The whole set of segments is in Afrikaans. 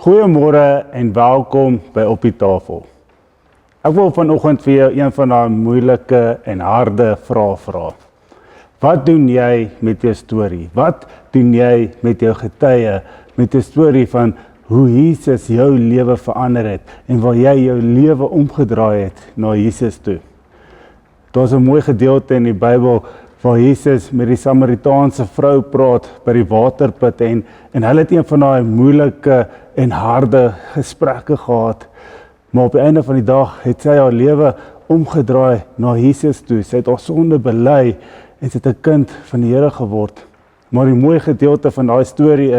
Goeiemôre en welkom by Op die Tafel. Ek wil vanoggend vir jou een van daai moeilike en harde vrae vra. Wat doen jy met jou storie? Wat doen jy met jou getuie, met jou storie van hoe Jesus jou lewe verander het en waar jy jou lewe omgedraai het na Jesus toe? Daar's 'n mooi gedeelte in die Bybel waar Jesus met die Samaritaanse vrou praat by die waterput en hulle het een van daai moeilike en harde gesprekke gehad. Maar op die einde van die dag het sy haar lewe omgedraai na Jesus toe. Sy het haar sonde bely en sy het 'n kind van die Here geword. Maar die mooi gedeelte van daai storie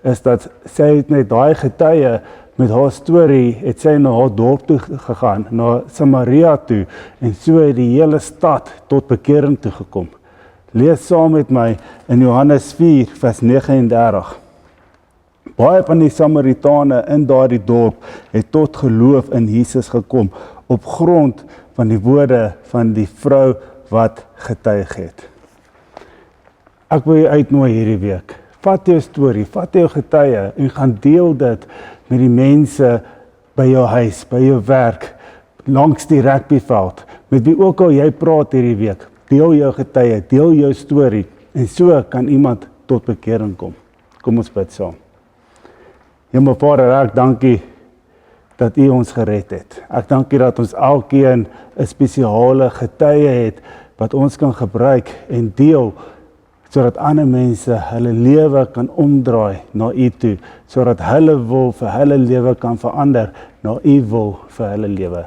is dat sy het met daai getuie, met haar storie, het sy na haar dorp toe gegaan, na Samaria toe, en so het die hele stad tot bekering toe gekom. Lees saam met my in Johannes 4 vers 39. Baie van die Samaritane in daardie dorp het tot geloof in Jesus gekom, op grond van die woorde van die vrou wat getuig het. Ek wil jou uitnooi hierdie week. Vat jou storie, vat jou getuie en gaan deel dit met die mense by jou huis, by jou werk, langs die rugbyveld, met wie ook al jy praat hierdie week. Deel jou getuie, deel jou storie en so kan iemand tot bekering kom. Kom ons bid saam. Hemel Vader, ek dankie dat U ons gered het. Ek dankie dat ons elkeen 'n spesiale getuie het wat ons kan gebruik en deel, sodat ander mense hulle lewe kan omdraai na U toe, sodat hulle wil vir hulle lewe kan verander na U wil vir hulle lewe.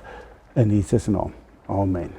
In Jesus naam. Amen.